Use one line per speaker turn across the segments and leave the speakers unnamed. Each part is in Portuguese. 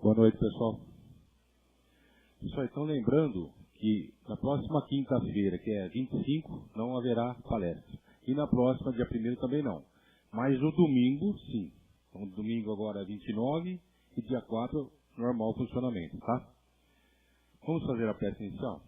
Boa noite, pessoal. Pessoal, então lembrando que na próxima quinta-feira, que é 25, não haverá palestra. E na próxima, dia 1º, também não. Mas no domingo, sim. Então, domingo agora é 29 e dia 4, normal funcionamento, tá? Vamos fazer a peça inicial?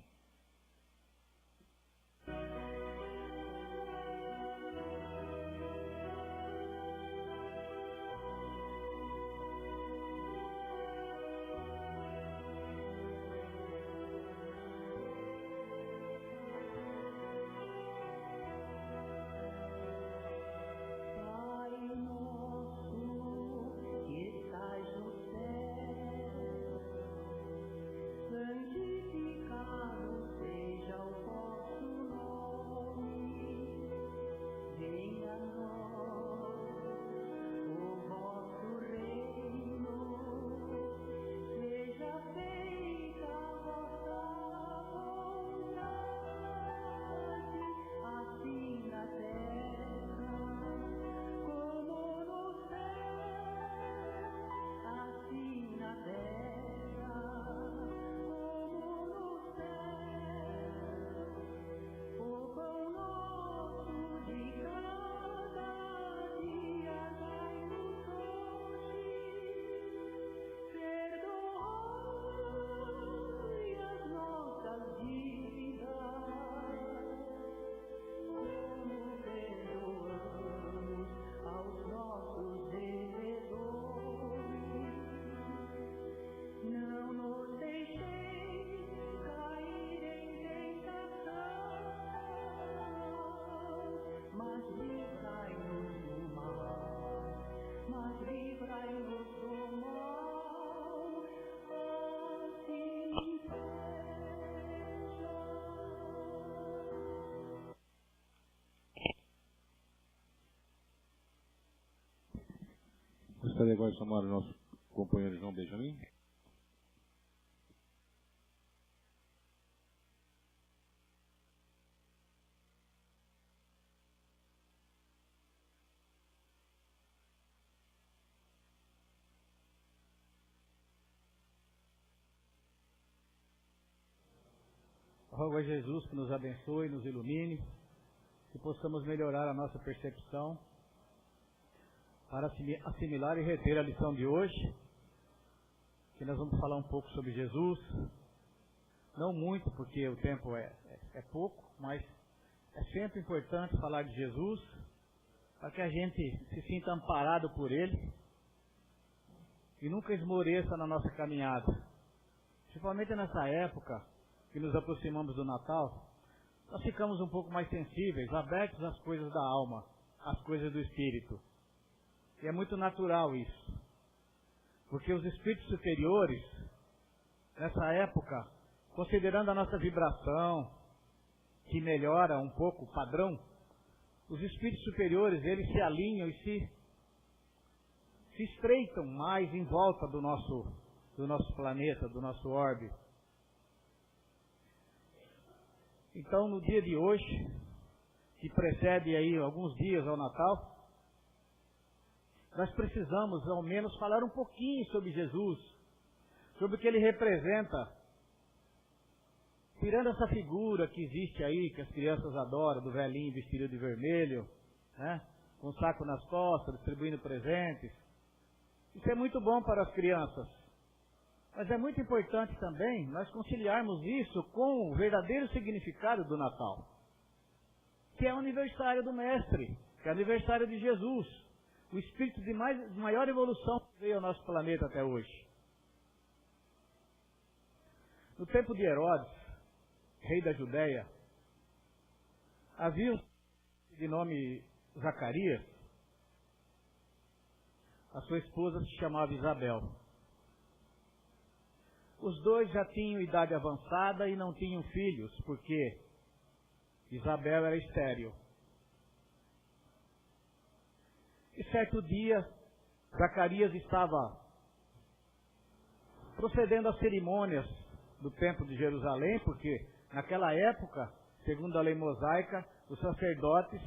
Gostaria agora de chamar o nosso companheiro João Benjamin.
Rogo a Jesus que nos abençoe, nos ilumine, que possamos melhorar a nossa percepção para assimilar e reter a lição de hoje, que nós vamos falar um pouco sobre Jesus, não muito porque o tempo é pouco, mas é sempre importante falar de Jesus, para que a gente se sinta amparado por Ele e nunca esmoreça na nossa caminhada. Principalmente nessa época que nos aproximamos do Natal, nós ficamos um pouco mais sensíveis, abertos às coisas da alma, às coisas do Espírito. E é muito natural isso, porque os espíritos superiores, nessa época, considerando a nossa vibração, que melhora um pouco o padrão, os espíritos superiores, eles se alinham e se estreitam mais em volta do nosso planeta, do nosso orbe. Então, no dia de hoje, que precede aí alguns dias ao Natal, nós precisamos, ao menos, falar um pouquinho sobre Jesus, sobre o que Ele representa, tirando essa figura que existe aí, que as crianças adoram, do velhinho vestido de vermelho, né, com um saco nas costas, distribuindo presentes. Isso é muito bom para as crianças, mas é muito importante também nós conciliarmos isso com o verdadeiro significado do Natal, que é o aniversário do Mestre, que é o aniversário de Jesus, o espírito de maior evolução que veio ao nosso planeta até hoje. No tempo de Herodes, rei da Judéia, havia um de nome Zacarias. A sua esposa se chamava Isabel. Os dois já tinham idade avançada e não tinham filhos, porque Isabel era estéril. E certo dia, Zacarias estava procedendo às cerimônias do templo de Jerusalém, porque naquela época, segundo a lei mosaica, os sacerdotes,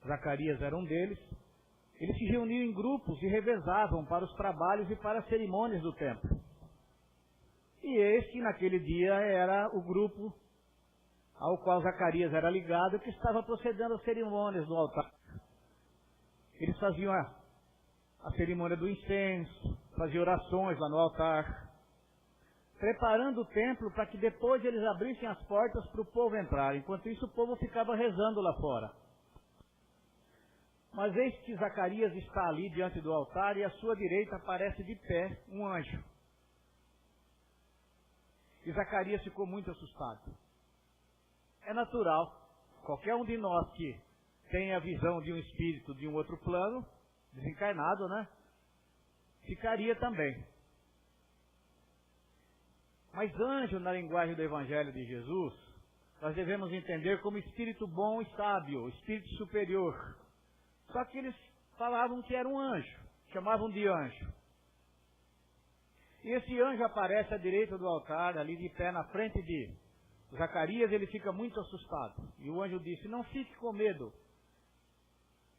Zacarias era um deles, Eles se reuniam em grupos e revezavam para os trabalhos e para as cerimônias do templo. E este, naquele dia, era o grupo ao qual Zacarias era ligado, que estava procedendo às cerimônias do altar. Eles faziam a cerimônia do incenso, faziam orações lá no altar, preparando o templo para que depois eles abrissem as portas para o povo entrar. Enquanto isso, o povo ficava rezando lá fora. Mas eis que Zacarias está ali diante do altar e à sua direita aparece de pé um anjo. E Zacarias ficou muito assustado. É natural, qualquer um de nós que tem a visão de um espírito de um outro plano, desencarnado, né? Ficaria também. Mas anjo, na linguagem do Evangelho de Jesus, nós devemos entender como espírito bom e sábio, espírito superior. Só que eles falavam que era um anjo, chamavam de anjo. E esse anjo aparece à direita do altar, ali de pé na frente de Zacarias. Ele fica muito assustado. E o anjo disse: não fique com medo.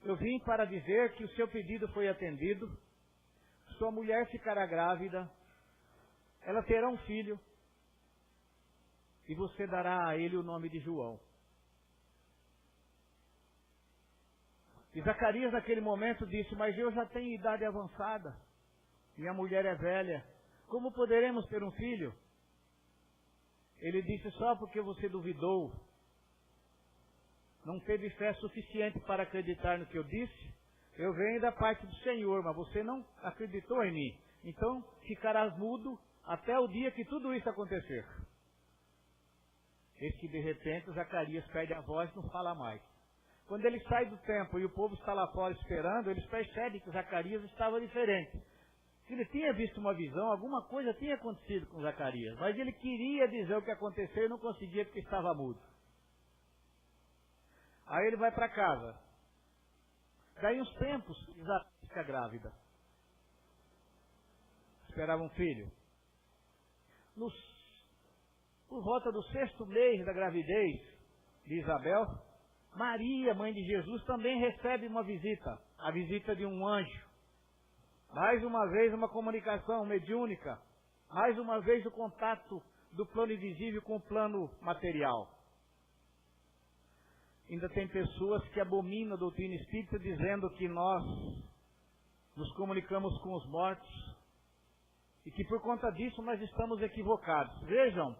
Eu vim para dizer que o seu pedido foi atendido. Sua mulher ficará grávida. Ela terá um filho. E você dará a ele o nome de João. E Zacarias naquele momento disse: mas eu já tenho idade avançada. Minha mulher é velha. Como poderemos ter um filho? Ele disse: só porque você duvidou, não teve fé suficiente para acreditar no que eu disse. Eu venho da parte do Senhor, mas você não acreditou em mim. Então ficarás mudo até o dia que tudo isso acontecer. Eis que de repente Zacarias perde a voz e não fala mais. Quando ele sai do templo e o povo está lá fora esperando, eles percebem que Zacarias estava diferente. Ele tinha visto uma visão, alguma coisa tinha acontecido com Zacarias, mas ele queria dizer o que aconteceu e não conseguia porque estava mudo. Aí ele vai para casa. Daí uns tempos, Isabel fica grávida. Esperava um filho. Por volta do 6º mês da gravidez de Isabel, Maria, mãe de Jesus, também recebe uma visita, a visita de um anjo. Mais uma vez uma comunicação mediúnica, mais uma vez o contato do plano invisível com o plano material. Ainda tem pessoas que abominam a doutrina espírita dizendo que nós nos comunicamos com os mortos e que por conta disso nós estamos equivocados. Vejam,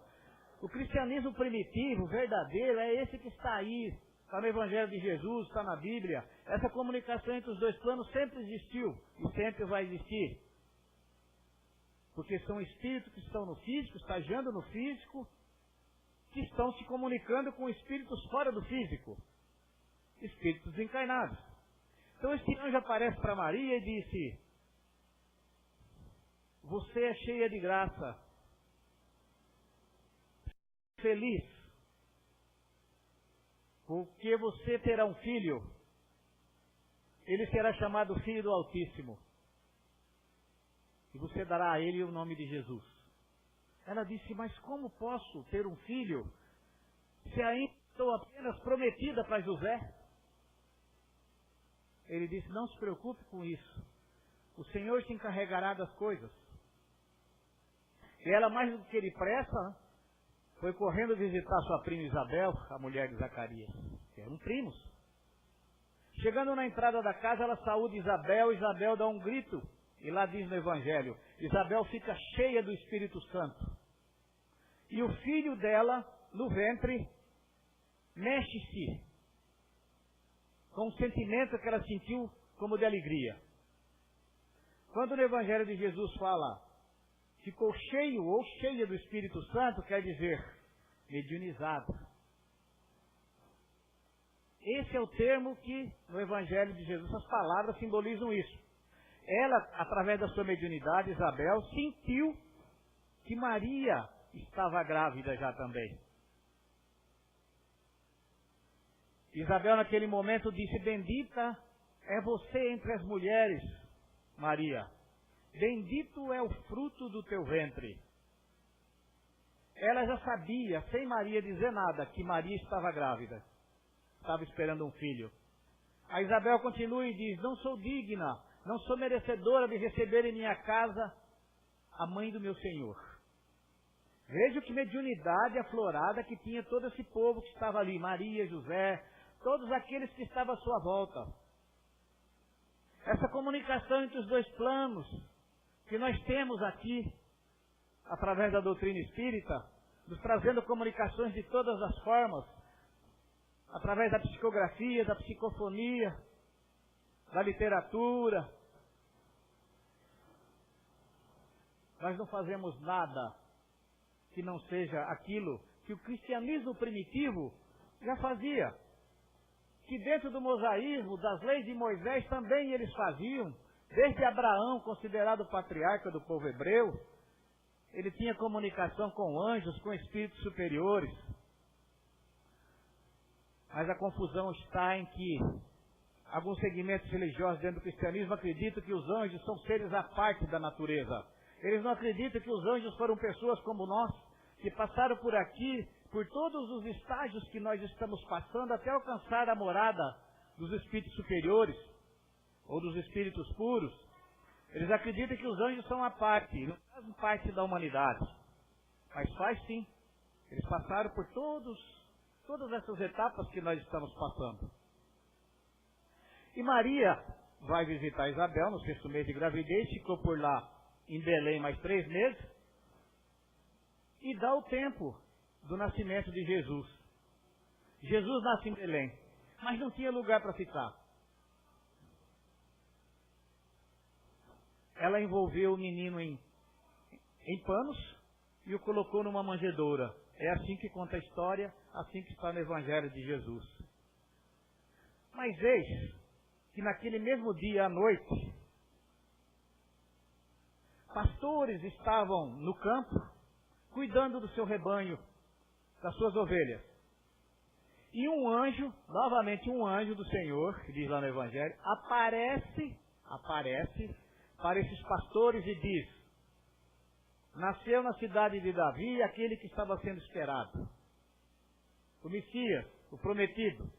o cristianismo primitivo, verdadeiro, é esse que está aí. Está no Evangelho de Jesus, está na Bíblia. Essa comunicação entre os dois planos sempre existiu e sempre vai existir. Porque são espíritos que estão no físico, estagiando no físico, que estão se comunicando com espíritos fora do físico. Espíritos encarnados. Então esse anjo aparece para Maria e disse: você é cheia de graça. Feliz. Porque você terá um filho, ele será chamado Filho do Altíssimo. E você dará a ele o nome de Jesus. Ela disse: mas como posso ter um filho se ainda estou apenas prometida para José? Ele disse: não se preocupe com isso. O Senhor se encarregará das coisas. E ela, mais do que depressa, foi correndo visitar sua prima Isabel, a mulher de Zacarias, que eram primos. Chegando na entrada da casa, ela saúda Isabel. Isabel dá um grito, e lá diz no Evangelho: Isabel fica cheia do Espírito Santo. E o filho dela, no ventre, mexe-se com um sentimento que ela sentiu como de alegria. Quando no Evangelho de Jesus fala ficou cheio ou cheia do Espírito Santo, quer dizer mediunizado. Esse é o termo que no Evangelho de Jesus as palavras simbolizam isso. Ela, através da sua mediunidade, Isabel, sentiu que Maria estava grávida já também. Isabel naquele momento disse: bendita é você entre as mulheres, Maria. Bendito é o fruto do teu ventre. Ela já sabia, sem Maria dizer nada, que Maria estava grávida. Estava esperando um filho. A Isabel continua e diz: não sou digna, não sou merecedora de receber em minha casa a mãe do meu Senhor. Veja que mediunidade aflorada que tinha todo esse povo que estava ali, Maria, José, todos aqueles que estavam à sua volta. Essa comunicação entre os dois planos que nós temos aqui, através da doutrina espírita, nos trazendo comunicações de todas as formas, através da psicografia, da psicofonia, da literatura. Nós não fazemos nada que não seja aquilo que o cristianismo primitivo já fazia. Que dentro do mosaísmo, das leis de Moisés, também eles faziam. Desde Abraão, considerado patriarca do povo hebreu, ele tinha comunicação com anjos, com espíritos superiores. Mas a confusão está em que alguns segmentos religiosos dentro do cristianismo acreditam que os anjos são seres à parte da natureza. Eles não acreditam que os anjos foram pessoas como nós, que passaram por aqui, por todos os estágios que nós estamos passando, até alcançar a morada dos espíritos superiores, ou dos espíritos puros. Eles acreditam que os anjos são à parte, não fazem parte da humanidade. Mas faz sim. Eles passaram por todas essas etapas que nós estamos passando. E Maria vai visitar Isabel no 6º mês de gravidez, ficou por lá em Belém mais 3 meses, e dá o tempo do nascimento de Jesus. Jesus nasce em Belém, mas não tinha lugar para ficar. Ela envolveu o menino em panos e o colocou numa manjedoura. É assim que conta a história, assim que está no Evangelho de Jesus. Mas eis que naquele mesmo dia à noite, pastores estavam no campo, cuidando do seu rebanho, das suas ovelhas. E um anjo, novamente um anjo do Senhor, que diz lá no Evangelho, aparece para esses pastores e diz: nasceu na cidade de Davi aquele que estava sendo esperado, o Messias, o prometido.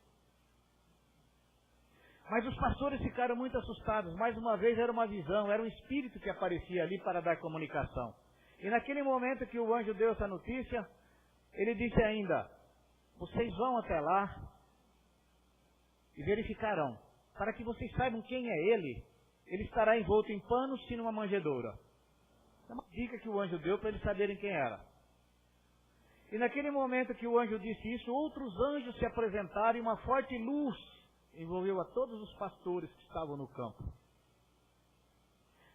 Mas os pastores ficaram muito assustados. Mais uma vez era uma visão, era um espírito que aparecia ali para dar comunicação. E naquele momento que o anjo deu essa notícia, ele disse ainda: vocês vão até lá e verificarão, para que vocês saibam quem é ele. Ele estará envolto em panos e numa manjedoura. É uma dica que o anjo deu para eles saberem quem era. E naquele momento que o anjo disse isso, outros anjos se apresentaram e uma forte luz envolveu a todos os pastores que estavam no campo.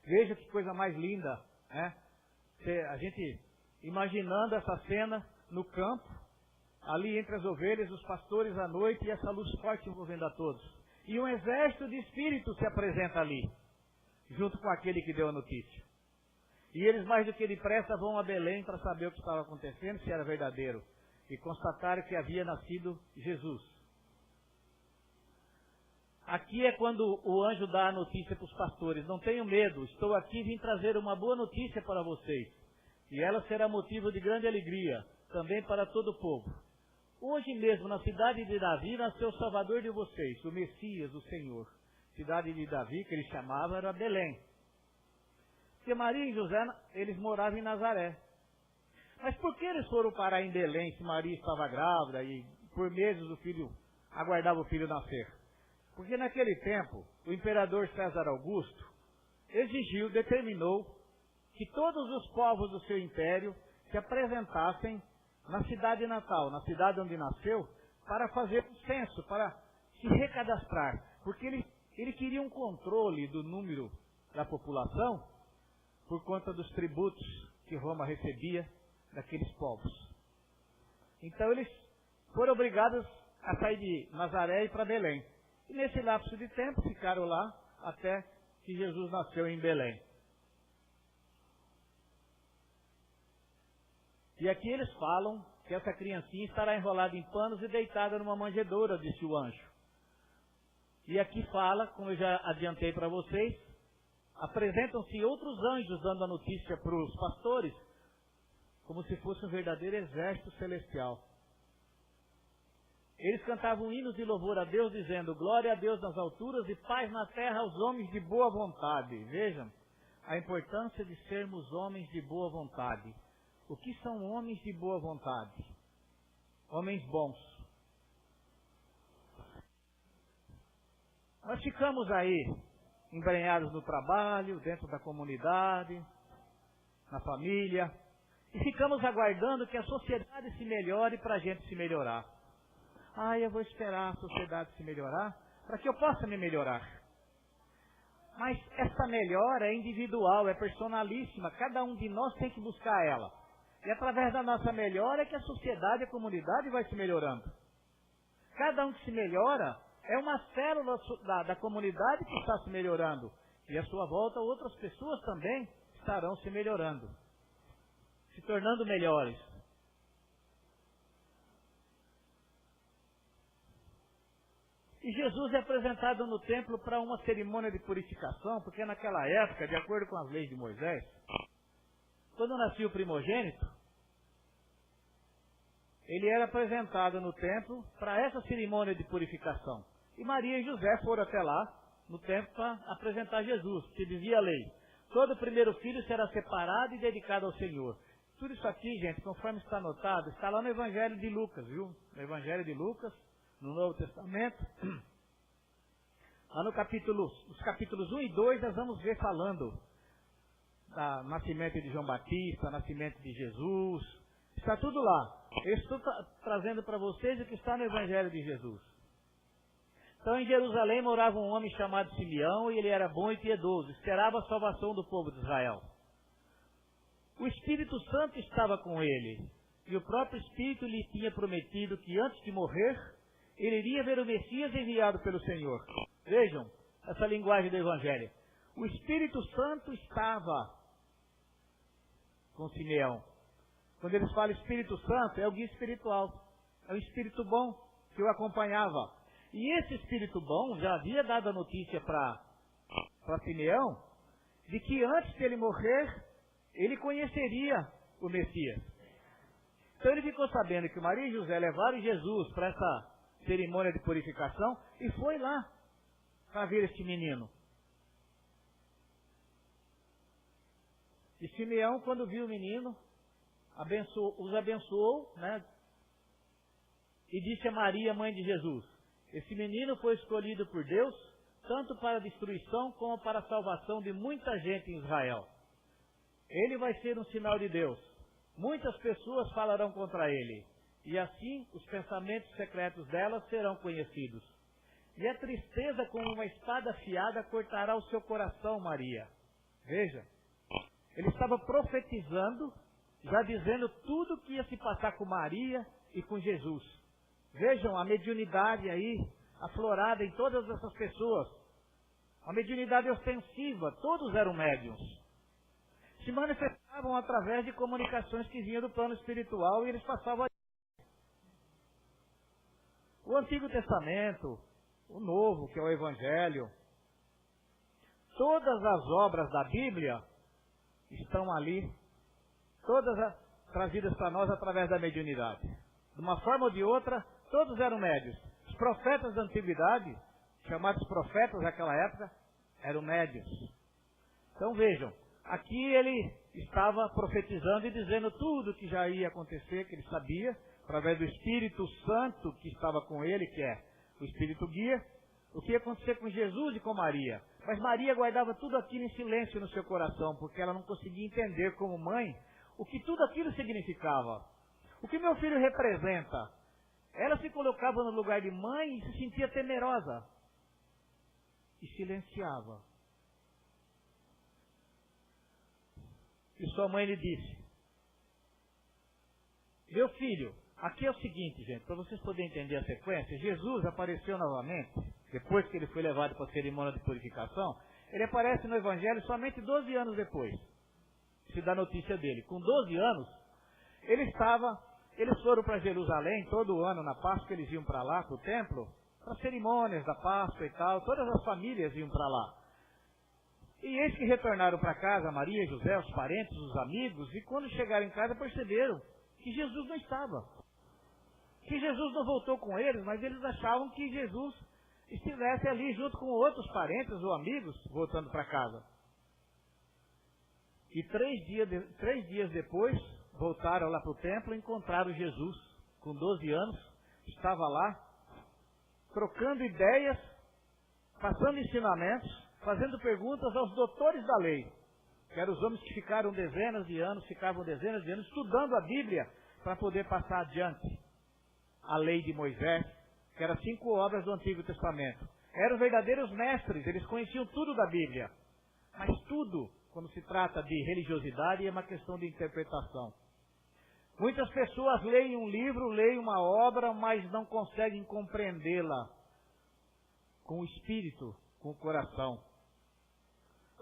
Veja que coisa mais linda, né? A gente imaginando essa cena no campo, ali entre as ovelhas, os pastores à noite e essa luz forte envolvendo a todos. E um exército de espíritos se apresenta ali, junto com aquele que deu a notícia. E eles, mais do que depressa, vão a Belém para saber o que estava acontecendo, se era verdadeiro. E constataram que havia nascido Jesus. Aqui é quando o anjo dá a notícia para os pastores: não tenham medo, estou aqui, vim trazer uma boa notícia para vocês. E ela será motivo de grande alegria, também para todo o povo. Hoje mesmo, na cidade de Davi, nasceu o Salvador de vocês, o Messias, o Senhor. Cidade de Davi, que ele chamava, era Belém. Porque Maria e José, eles moravam em Nazaré. Mas por que eles foram parar em Belém se Maria estava grávida e por meses o filho aguardava o filho nascer? Porque naquele tempo, o imperador César Augusto determinou que todos os povos do seu império se apresentassem na cidade natal, na cidade onde nasceu, para fazer um censo, para se recadastrar. Porque ele queria um controle do número da população por conta dos tributos que Roma recebia daqueles povos. Então eles foram obrigados a sair de Nazaré e para Belém. E nesse lapso de tempo ficaram lá até que Jesus nasceu em Belém. E aqui eles falam que essa criancinha estará enrolada em panos e deitada numa manjedoura, disse o anjo. E aqui fala, como eu já adiantei para vocês, apresentam-se outros anjos dando a notícia para os pastores, como se fosse um verdadeiro exército celestial. Eles cantavam hinos de louvor a Deus, dizendo: glória a Deus nas alturas e paz na terra aos homens de boa vontade. Vejam a importância de sermos homens de boa vontade. O que são homens de boa vontade? Homens bons. Nós ficamos aí, embrenhados no trabalho, dentro da comunidade, na família, e ficamos aguardando que a sociedade se melhore para a gente se melhorar. Eu vou esperar a sociedade se melhorar para que eu possa me melhorar. Mas essa melhora é individual, é personalíssima, cada um de nós tem que buscar ela. E através da nossa melhora é que a sociedade, a comunidade vai se melhorando. Cada um que se melhora é uma célula da comunidade que está se melhorando. E à sua volta outras pessoas também estarão se melhorando, se tornando melhores. E Jesus é apresentado no templo para uma cerimônia de purificação, porque naquela época, de acordo com as leis de Moisés, quando nascia o primogênito, ele era apresentado no templo para essa cerimônia de purificação. E Maria e José foram até lá, no templo, para apresentar Jesus, que dizia a lei: todo primeiro filho será separado e dedicado ao Senhor. Tudo isso aqui, gente, conforme está anotado, está lá no Evangelho de Lucas, viu? No Evangelho de Lucas, no Novo Testamento. Lá nos capítulos 1 e 2, nós vamos ver falando do nascimento de João Batista, nascimento de Jesus. Está tudo lá. Eu estou trazendo para vocês o que está no Evangelho de Jesus. Então, em Jerusalém morava um homem chamado Simeão, e ele era bom e piedoso, esperava a salvação do povo de Israel. O Espírito Santo estava com ele, e o próprio Espírito lhe tinha prometido que antes de morrer, ele iria ver o Messias enviado pelo Senhor. Vejam essa linguagem do Evangelho. O Espírito Santo estava com Simeão. Quando eles falam Espírito Santo, é o guia espiritual. É o Espírito bom que o acompanhava. E esse Espírito bom já havia dado a notícia para Simeão de que antes de ele morrer, ele conheceria o Messias. Então ele ficou sabendo que Maria e José levaram Jesus para essa cerimônia de purificação e foi lá para ver este menino. E Simeão, quando viu o menino, os abençoou, né? E disse a Maria, mãe de Jesus: esse menino foi escolhido por Deus, tanto para a destruição como para a salvação de muita gente em Israel. Ele vai ser um sinal de Deus. Muitas pessoas falarão contra ele, e assim os pensamentos secretos delas serão conhecidos. E a tristeza como uma espada afiada cortará o seu coração, Maria. Veja, ele estava profetizando, já dizendo tudo o que ia se passar com Maria e com Jesus. Vejam a mediunidade aí, aflorada em todas essas pessoas. A mediunidade ostensiva, todos eram médiuns. Se manifestavam através de comunicações que vinham do plano espiritual e eles passavam a... O Antigo Testamento, o Novo, que é o Evangelho, todas as obras da Bíblia estão ali, todas trazidas para nós através da mediunidade. De uma forma ou de outra, todos eram médios. Os profetas da antiguidade, chamados profetas naquela época, eram médios. Então vejam, aqui ele estava profetizando e dizendo tudo o que já ia acontecer, que ele sabia, através do Espírito Santo que estava com ele, que é o Espírito guia, o que ia acontecer com Jesus e com Maria. Mas Maria guardava tudo aquilo em silêncio no seu coração, porque ela não conseguia entender como mãe o que tudo aquilo significava. O que meu filho representa? Ela se colocava no lugar de mãe e se sentia temerosa. E silenciava. E sua mãe lhe disse: meu filho, aqui é o seguinte, gente, para vocês poderem entender a sequência. Jesus apareceu novamente, depois que ele foi levado para a cerimônia de purificação. Ele aparece no Evangelho somente 12 anos depois. Se dá notícia dele. Com 12 anos, eles foram para Jerusalém, todo ano na Páscoa eles iam para lá, para o templo, para cerimônias da Páscoa e tal, todas as famílias iam para lá. E eis que retornaram para casa, Maria, José, os parentes, os amigos, e quando chegaram em casa perceberam que Jesus não estava. que Jesus não voltou com eles, mas eles achavam que Jesus estivesse ali junto com outros parentes ou amigos, voltando para casa. E 3 dias depois, voltaram lá para o templo e encontraram Jesus, com 12 anos, estava lá, trocando ideias, passando ensinamentos, fazendo perguntas aos doutores da lei, que eram os homens que ficavam dezenas de anos estudando a Bíblia para poder passar adiante a lei de Moisés, que eram 5 obras do Antigo Testamento. Eram verdadeiros mestres, eles conheciam tudo da Bíblia, mas tudo, quando se trata de religiosidade, é uma questão de interpretação. Muitas pessoas leem um livro, leem uma obra, mas não conseguem compreendê-la com o espírito, com o coração.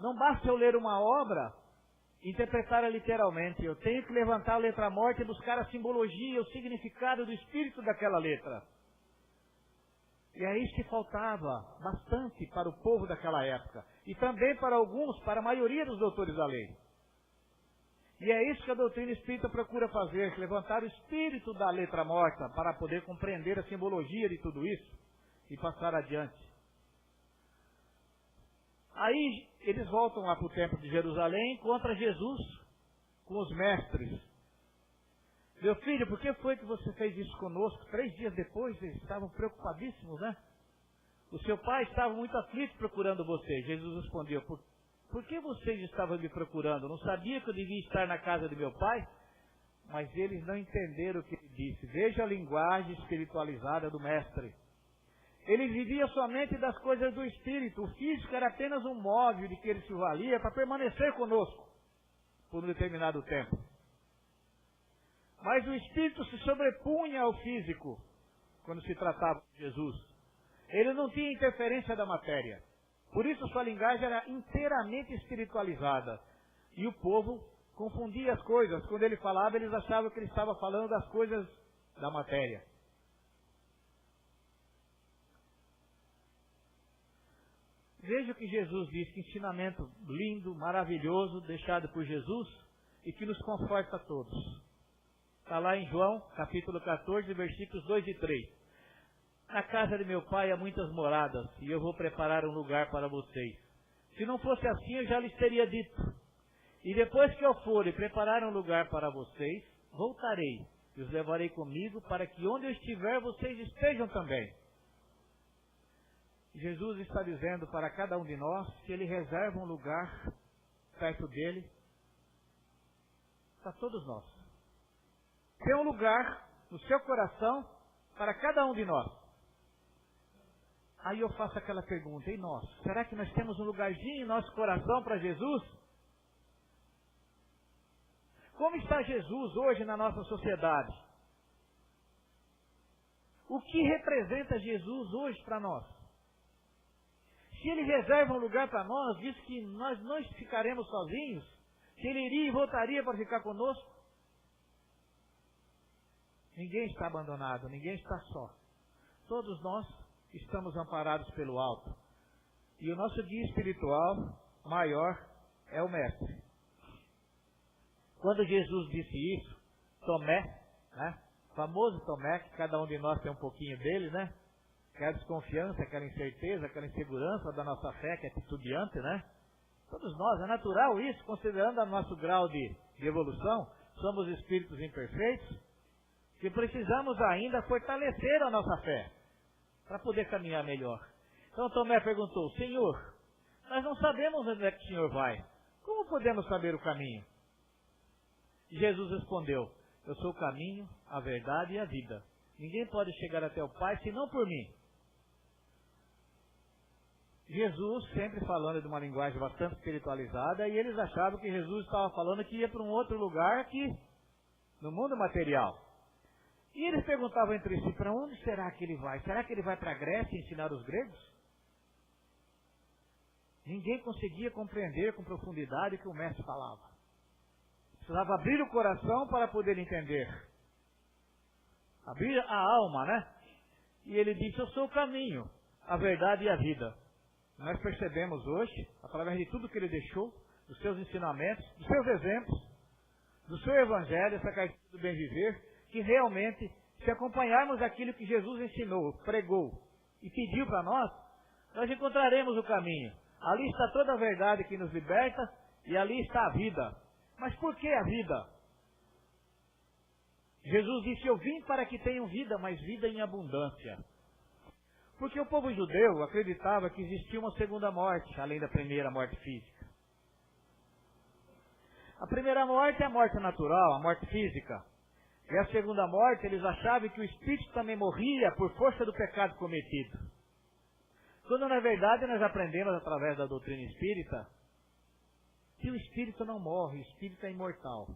Não basta eu ler uma obra e interpretá-la literalmente. Eu tenho que levantar a letra morta e buscar a simbologia, o significado do espírito daquela letra. E é isso que faltava bastante para o povo daquela época. E também para alguns, para a maioria dos doutores da lei. E é isso que a doutrina espírita procura fazer, levantar o espírito da letra morta para poder compreender a simbologia de tudo isso e passar adiante. Aí eles voltam lá para o templo de Jerusalém, encontram Jesus com os mestres. Meu filho, por que foi que você fez isso conosco? 3 dias depois eles estavam preocupadíssimos, né? O seu pai estava muito aflito procurando você. Jesus respondeu, por que vocês estavam me procurando? Não sabia que eu devia estar na casa de meu pai? Mas eles não entenderam o que ele disse. Veja a linguagem espiritualizada do mestre. Ele vivia somente das coisas do espírito. O físico era apenas um móvel de que ele se valia para permanecer conosco por um determinado tempo. Mas o espírito se sobrepunha ao físico quando se tratava de Jesus. Ele não tinha interferência da matéria. Por isso sua linguagem era inteiramente espiritualizada. E o povo confundia as coisas. Quando ele falava, eles achavam que ele estava falando das coisas da matéria. Veja o que Jesus diz, que ensinamento lindo, maravilhoso, deixado por Jesus e que nos conforta a todos. Está lá em João, capítulo 14, versículos 2 e 3. Na casa de meu pai há muitas moradas, e eu vou preparar um lugar para vocês. Se não fosse assim, eu já lhes teria dito. E depois que eu for e preparar um lugar para vocês, voltarei e os levarei comigo, para que onde eu estiver, vocês estejam também. Jesus está dizendo para cada um de nós que Ele reserva um lugar perto dele para todos nós. Tem um lugar no seu coração para cada um de nós. Aí eu faço aquela pergunta, e nós? Será que nós temos um lugarzinho em nosso coração para Jesus? Como está Jesus hoje na nossa sociedade? O que representa Jesus hoje para nós? Se Ele reserva um lugar para nós, diz que nós não ficaremos sozinhos, que Ele iria e voltaria para ficar conosco. Ninguém está abandonado, ninguém está só. Todos nós estamos amparados pelo alto. E o nosso guia espiritual maior é o Mestre. Quando Jesus disse isso, Tomé, né? O famoso Tomé, que cada um de nós tem um pouquinho dele, né? Aquela desconfiança, aquela incerteza, aquela insegurança da nossa fé, que é titubeante, né? Todos nós, é natural isso, considerando o nosso grau de evolução, somos espíritos imperfeitos, que precisamos ainda fortalecer a nossa fé, para poder caminhar melhor. Então Tomé perguntou, Senhor, nós não sabemos onde é que o Senhor vai, como podemos saber o caminho? Jesus respondeu, eu sou o caminho, a verdade e a vida. Ninguém pode chegar até o Pai senão por mim. Jesus sempre falando de uma linguagem bastante espiritualizada, e eles achavam que Jesus estava falando que ia para um outro lugar aqui, no mundo material. E eles perguntavam entre si, para onde será que ele vai? Será que ele vai para a Grécia ensinar os gregos? Ninguém conseguia compreender com profundidade o que o mestre falava. Precisava abrir o coração para poder entender. Abrir a alma, né? E ele disse, eu sou o caminho, a verdade e a vida. Nós percebemos hoje, através de tudo que ele deixou, dos seus ensinamentos, dos seus exemplos, do seu evangelho, essa cartilha do bem viver, que realmente, se acompanharmos aquilo que Jesus ensinou, pregou e pediu para nós encontraremos o caminho. Ali está toda a verdade que nos liberta e ali está a vida. Mas por que a vida? Jesus disse, eu vim para que tenham vida, mas vida em abundância. Porque o povo judeu acreditava que existia uma segunda morte, além da primeira morte física. A primeira morte é a morte natural, a morte física. E a segunda morte, eles achavam que o espírito também morria por força do pecado cometido. Quando na verdade nós aprendemos através da doutrina espírita que o espírito não morre, o espírito é imortal.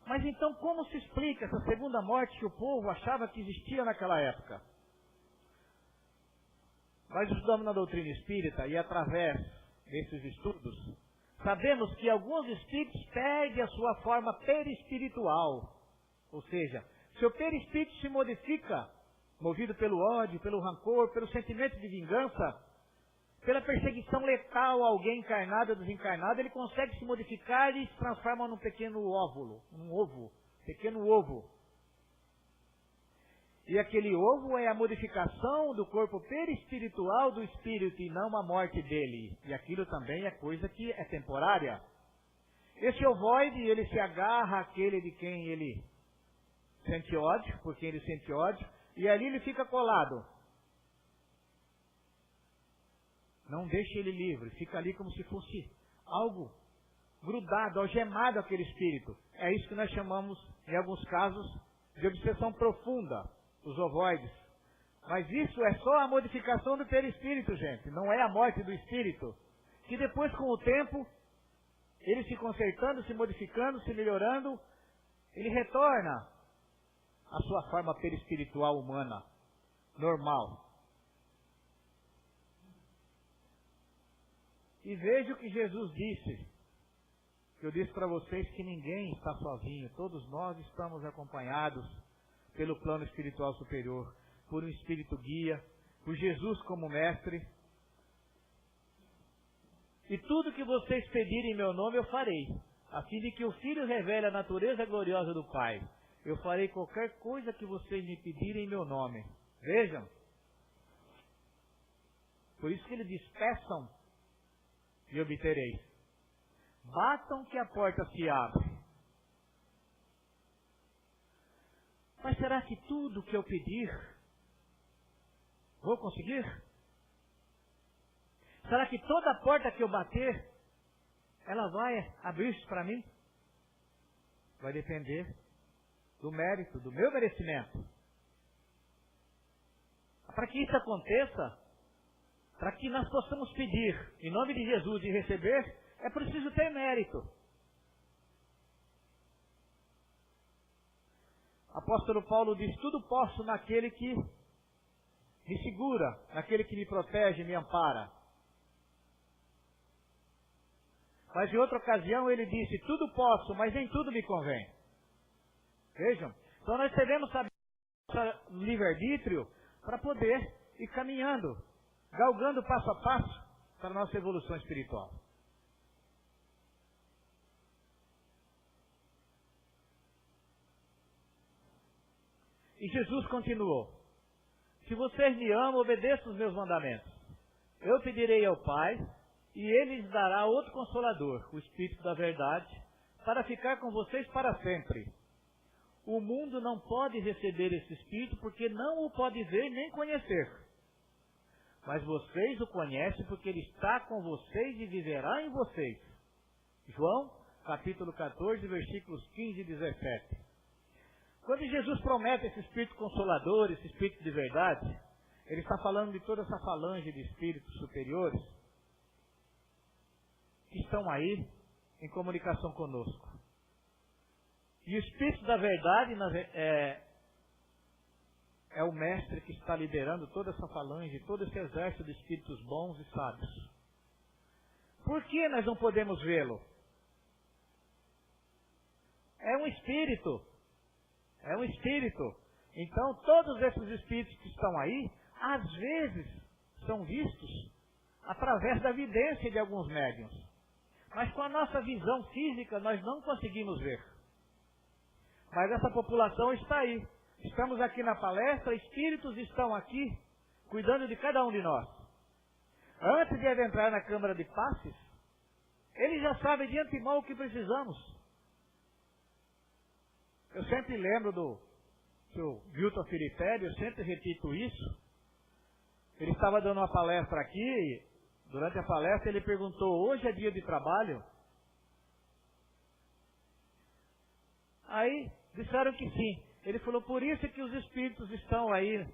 Mas então como se explica essa segunda morte que o povo achava que existia naquela época? Nós estudamos na doutrina espírita e através desses estudos sabemos que alguns espíritos perdem a sua forma perispiritual. Ou seja, seu perispírito se modifica, movido pelo ódio, pelo rancor, pelo sentimento de vingança, pela perseguição letal a alguém encarnado ou desencarnado, ele consegue se modificar e se transforma num pequeno óvulo, pequeno ovo. E aquele ovo é a modificação do corpo perispiritual do espírito e não a morte dele. E aquilo também é coisa que é temporária. Esse ovoide, ele se agarra àquele de quem ele sente ódio, por quem ele sente ódio, e ali ele fica colado. Não deixa ele livre, fica ali como se fosse algo grudado, algemado àquele espírito. É isso que nós chamamos, em alguns casos, de obsessão profunda, os ovoides. Mas isso é só a modificação do perispírito, gente, não é a morte do espírito. Que depois, com o tempo, ele se consertando, se modificando, se melhorando, ele retorna à sua forma perispiritual humana, normal. E veja o que Jesus disse. Eu disse para vocês que ninguém está sozinho. Todos nós estamos acompanhados pelo plano espiritual superior, por um espírito guia, por Jesus como mestre. E tudo que vocês pedirem em meu nome eu farei, a fim de que o Filho revele a natureza gloriosa do Pai. Eu farei qualquer coisa que vocês me pedirem em meu nome. Vejam. Por isso que ele diz, peçam e obtereis. Batam que a porta se abre. Mas será que tudo que eu pedir, vou conseguir? Será que toda a porta que eu bater, ela vai abrir-se para mim? Vai depender do mérito, do meu merecimento. Para que isso aconteça, para que nós possamos pedir em nome de Jesus e receber, é preciso ter mérito. Apóstolo Paulo diz, tudo posso naquele que me segura, naquele que me protege e me ampara. Mas em outra ocasião ele disse, tudo posso, mas nem tudo me convém. Vejam, então nós devemos saber nosso livre-arbítrio para poder ir caminhando, galgando passo a passo para a nossa evolução espiritual. E Jesus continuou, se vocês me amam, obedeçam os meus mandamentos. Eu pedirei ao Pai, e Ele lhes dará outro Consolador, o Espírito da Verdade, para ficar com vocês para sempre. O mundo não pode receber esse Espírito, porque não o pode ver nem conhecer. Mas vocês o conhecem, porque Ele está com vocês e viverá em vocês. João, capítulo 14, versículos 15 e 17. Quando Jesus promete esse Espírito Consolador, esse Espírito de verdade, Ele está falando de toda essa falange de Espíritos superiores que estão aí em comunicação conosco. E o Espírito da verdade é o mestre que está liderando toda essa falange, todo esse exército de Espíritos bons e sábios. Por que nós não podemos vê-lo? É um Espírito. É um Espírito. Então, todos esses Espíritos que estão aí, às vezes, são vistos através da vidência de alguns médiuns. Mas com a nossa visão física, nós não conseguimos ver. Mas essa população está aí. Estamos aqui na palestra, espíritos estão aqui cuidando de cada um de nós. Antes de entrar na Câmara de Passes, eles já sabem de antemão o que precisamos. Eu sempre lembro do seu Vilton Filipelli, eu sempre repito isso. Ele estava dando uma palestra aqui, e durante a palestra ele perguntou, hoje é dia de trabalho? Aí disseram que sim. Ele falou, por isso que os espíritos estão aí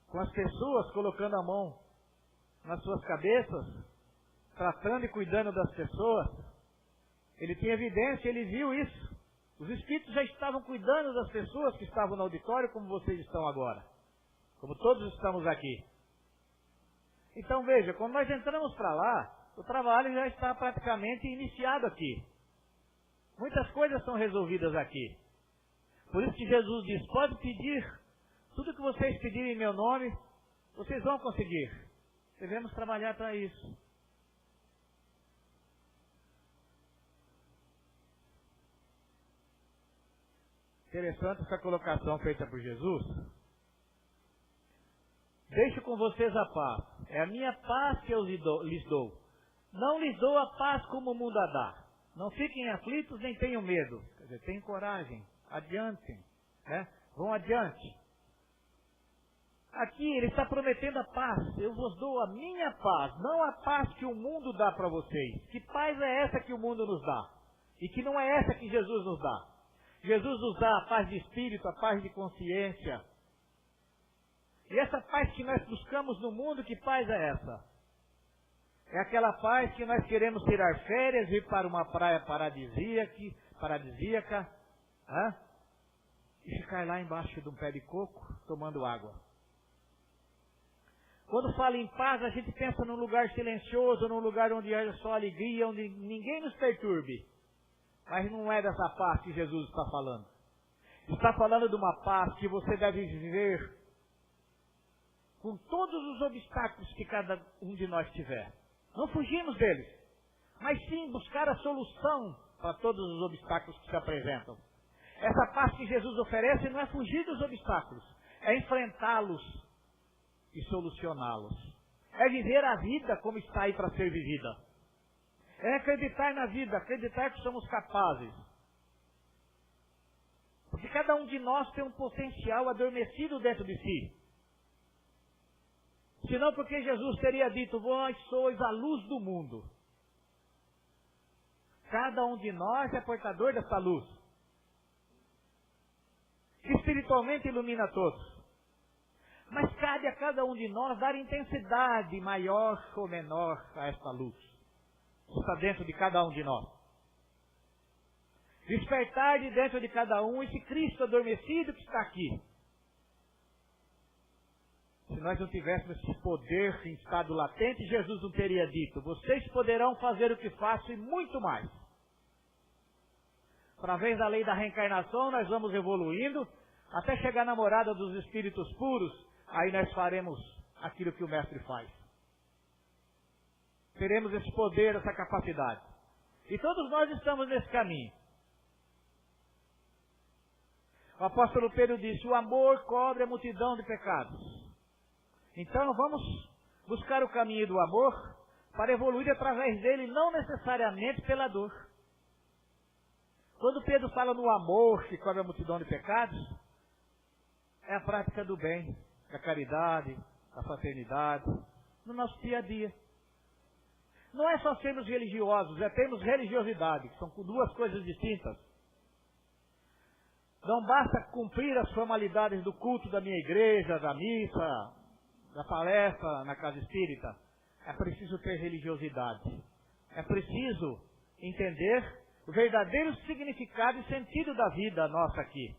com as pessoas, colocando a mão nas suas cabeças, tratando e cuidando das pessoas. Ele tinha evidência, ele viu isso. Os espíritos já estavam cuidando das pessoas que estavam no auditório, como vocês estão agora. Como todos estamos aqui. Então veja, quando nós entramos para lá, o trabalho já está praticamente iniciado aqui. Muitas coisas são resolvidas aqui. Por isso que Jesus diz, pode pedir, tudo que vocês pedirem em meu nome, vocês vão conseguir. Devemos trabalhar para isso. Interessante essa colocação feita por Jesus. Deixo com vocês a paz. É a minha paz que eu lhes dou. Não lhes dou a paz como o mundo a dá. Não fiquem aflitos nem tenham medo. Quer dizer, tenham coragem. Adiantem. Né? Vão adiante. Aqui ele está prometendo a paz. Eu vos dou a minha paz. Não a paz que o mundo dá para vocês. Que paz é essa que o mundo nos dá? E que não é essa que Jesus nos dá. Jesus nos dá a paz de espírito, a paz de consciência. E essa paz que nós buscamos no mundo, que paz é essa? É aquela paz que nós queremos tirar férias, ir para uma praia paradisíaca, e ficar lá embaixo de um pé de coco, tomando água. Quando fala em paz, a gente pensa num lugar silencioso, num lugar onde haja só alegria, onde ninguém nos perturbe. Mas não é dessa paz que Jesus está falando. Está falando de uma paz que você deve viver com todos os obstáculos que cada um de nós tiver. Não fugimos deles, mas sim buscar a solução para todos os obstáculos que se apresentam. Essa paz que Jesus oferece não é fugir dos obstáculos, é enfrentá-los e solucioná-los. É viver a vida como está aí para ser vivida. É acreditar na vida, acreditar que somos capazes. Porque cada um de nós tem um potencial adormecido dentro de si. Senão porque Jesus teria dito, vós sois a luz do mundo. Cada um de nós é portador dessa luz. Que espiritualmente ilumina todos. Mas cabe a cada um de nós dar intensidade maior ou menor a esta luz. Está dentro de cada um de nós. Despertar de dentro de cada um esse Cristo adormecido que está aqui. Se nós não tivéssemos esse poder em estado latente, Jesus não teria dito, vocês poderão fazer o que faço e muito mais. Através da lei da reencarnação, nós vamos evoluindo, até chegar na morada dos espíritos puros, aí nós faremos aquilo que o Mestre faz. Teremos esse poder, essa capacidade. E todos nós estamos nesse caminho. O apóstolo Pedro disse, o amor cobre a multidão de pecados. Então vamos buscar o caminho do amor para evoluir através dele, não necessariamente pela dor. Quando Pedro fala no amor que cobre a multidão de pecados, é a prática do bem, da caridade, da fraternidade, no nosso dia a dia. Não é só sermos religiosos, é termos religiosidade, que são duas coisas distintas. Não basta cumprir as formalidades do culto da minha igreja, da missa, da palestra na casa espírita. É preciso ter religiosidade. É preciso entender o verdadeiro significado e sentido da vida nossa aqui.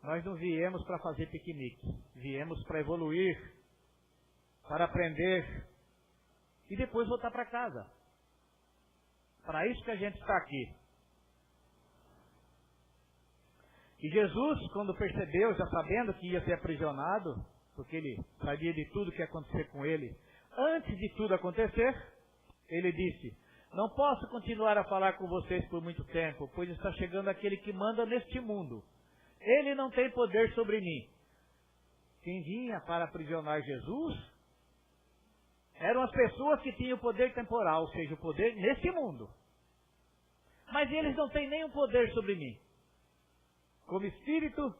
Nós não viemos para fazer piquenique. Viemos para evoluir, para aprender e depois voltar para casa. Para isso que a gente está aqui. E Jesus, quando percebeu, já sabendo que ia ser aprisionado, porque ele sabia de tudo que ia acontecer com ele, antes de tudo acontecer, ele disse, não posso continuar a falar com vocês por muito tempo, pois está chegando aquele que manda neste mundo. Ele não tem poder sobre mim. Quem vinha para aprisionar Jesus eram as pessoas que tinham o poder temporal, ou seja, o poder nesse mundo. Mas eles não têm nenhum poder sobre mim. Como espírito,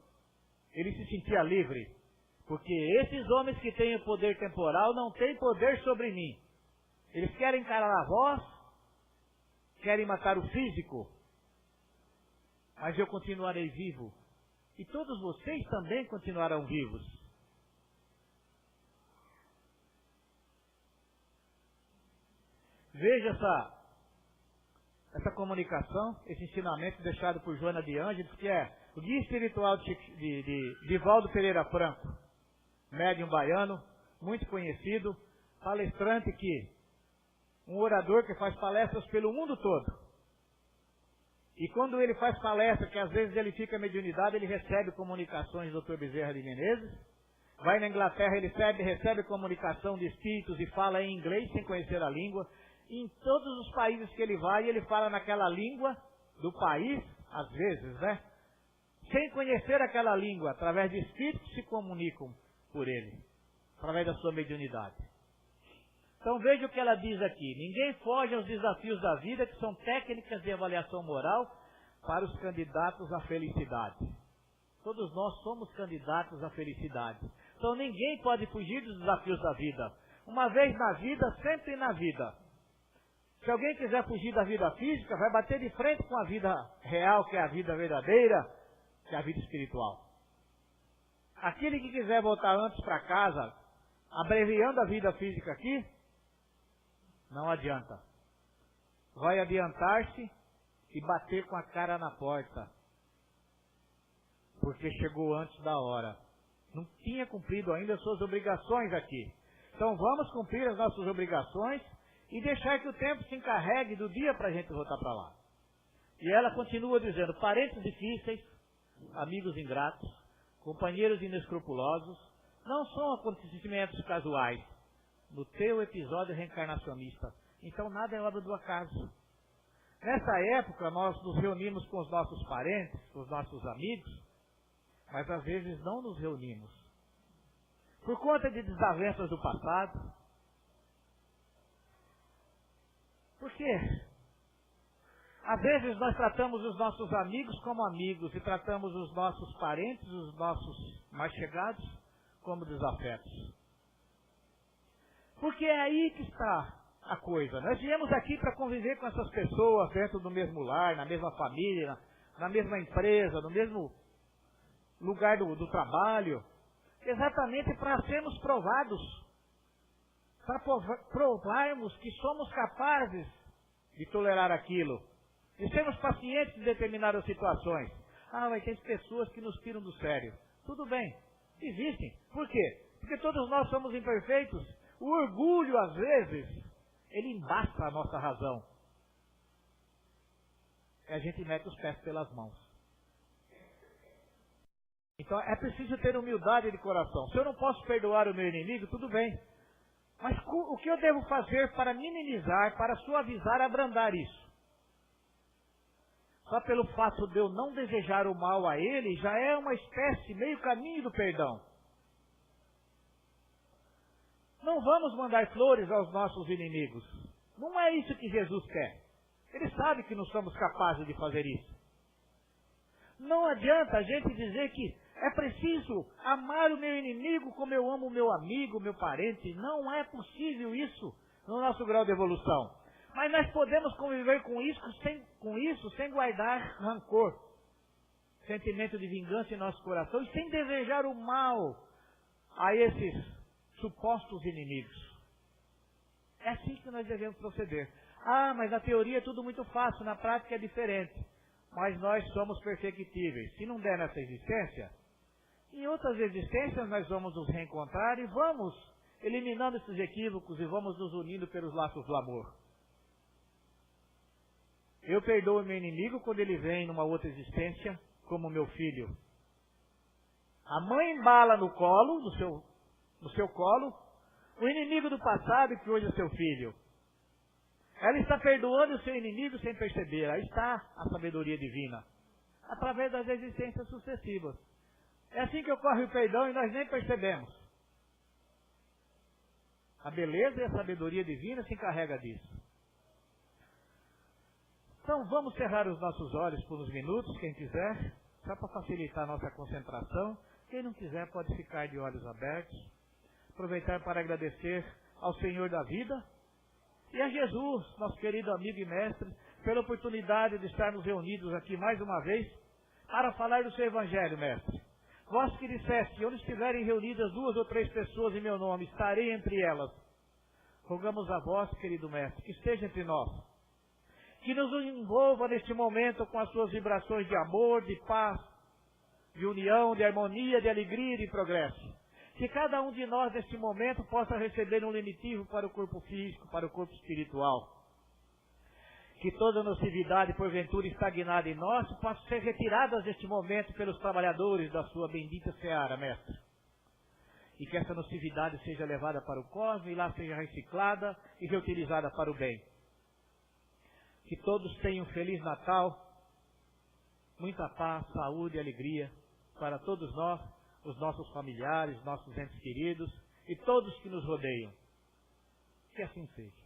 ele se sentia livre. Porque esses homens que têm o poder temporal não têm poder sobre mim. Eles querem calar a voz, querem matar o físico. Mas eu continuarei vivo. E todos vocês também continuarão vivos. Veja essa comunicação, esse ensinamento deixado por Joana de Ângeles, que é o guia espiritual de Divaldo Pereira Franco, médium baiano, muito conhecido, palestrante um orador que faz palestras pelo mundo todo. E quando ele faz palestra, que às vezes ele fica mediunidade, ele recebe comunicações do Dr. Bezerra de Menezes. Vai na Inglaterra, ele recebe comunicação de espíritos e fala em inglês sem conhecer a língua. E em todos os países que ele vai, ele fala naquela língua do país, às vezes, né? Sem conhecer aquela língua, através de espíritos que se comunicam por ele, através da sua mediunidade. Então veja o que ela diz aqui. Ninguém foge aos desafios da vida, que são técnicas de avaliação moral para os candidatos à felicidade. Todos nós somos candidatos à felicidade. Então ninguém pode fugir dos desafios da vida. Uma vez na vida, sempre na vida. Se alguém quiser fugir da vida física, vai bater de frente com a vida real, que é a vida verdadeira, que é a vida espiritual. Aquele que quiser voltar antes para casa, abreviando a vida física aqui, não adianta. Vai adiantar-se e bater com a cara na porta. Porque chegou antes da hora. Não tinha cumprido ainda as suas obrigações aqui. Então vamos cumprir as nossas obrigações e deixar que o tempo se encarregue do dia para a gente voltar para lá. E ela continua dizendo, parentes difíceis, amigos ingratos, companheiros inescrupulosos, não são acontecimentos casuais no teu episódio reencarnacionista. Então nada é obra do acaso. Nessa época nós nos reunimos com os nossos parentes, com os nossos amigos, mas às vezes não nos reunimos. Por conta de desavenças do passado. Por quê? Às vezes nós tratamos os nossos amigos como amigos e tratamos os nossos parentes, os nossos mais chegados, como desafetos. Porque é aí que está a coisa. Nós viemos aqui para conviver com essas pessoas dentro do mesmo lar, na mesma família, na mesma empresa, no mesmo lugar do trabalho, exatamente para sermos provados, para provarmos que somos capazes de tolerar aquilo, de sermos pacientes em determinadas situações. Mas tem pessoas que nos tiram do sério. Tudo bem, existem. Por quê? Porque todos nós somos imperfeitos. O orgulho, às vezes, ele embaça a nossa razão. E a gente mete os pés pelas mãos. Então é preciso ter humildade de coração. Se eu não posso perdoar o meu inimigo, tudo bem. Mas o que eu devo fazer para minimizar, para suavizar, abrandar isso? Só pelo fato de eu não desejar o mal a ele, já é uma espécie, meio caminho do perdão. Não vamos mandar flores aos nossos inimigos. Não é isso que Jesus quer. Ele sabe que não somos capazes de fazer isso. Não adianta a gente dizer que é preciso amar o meu inimigo como eu amo o meu amigo, o meu parente. Não é possível isso no nosso grau de evolução. Mas nós podemos conviver com isso sem guardar rancor, sentimento de vingança em nosso coração e sem desejar o mal a esses supostos inimigos. É assim que nós devemos proceder. Mas na teoria é tudo muito fácil, na prática é diferente. Mas nós somos perfectíveis. Se não der nessa existência, em outras existências nós vamos nos reencontrar e vamos eliminando esses equívocos e vamos nos unindo pelos laços do amor. Eu perdoo o meu inimigo quando ele vem numa outra existência como meu filho. A mãe embala no colo, no seu colo, o inimigo do passado que hoje é seu filho. Ela está perdoando o seu inimigo sem perceber. Aí está a sabedoria divina. através das existências sucessivas. É assim que ocorre o perdão e nós nem percebemos. A beleza e a sabedoria divina se encarrega disso. Então vamos cerrar os nossos olhos por uns minutos, quem quiser, só para facilitar a nossa concentração. Quem não quiser pode ficar de olhos abertos. Aproveitar para agradecer ao Senhor da vida e a Jesus, nosso querido amigo e mestre, pela oportunidade de estarmos reunidos aqui mais uma vez para falar do seu Evangelho, mestre. Vós que disseste, onde estiverem reunidas 2 ou 3 pessoas em meu nome, estarei entre elas. Rogamos a vós, querido mestre, que esteja entre nós. Que nos envolva neste momento com as suas vibrações de amor, de paz, de união, de harmonia, de alegria e de progresso. Que cada um de nós neste momento possa receber um lenitivo para o corpo físico, para o corpo espiritual. Que toda nocividade, porventura estagnada em nós, possa ser retirada deste momento pelos trabalhadores da sua bendita seara, mestre. E que essa nocividade seja levada para o cosmos e lá seja reciclada e reutilizada para o bem. Que todos tenham um Feliz Natal, muita paz, saúde e alegria para todos nós, os nossos familiares, nossos entes queridos e todos que nos rodeiam. Que assim seja.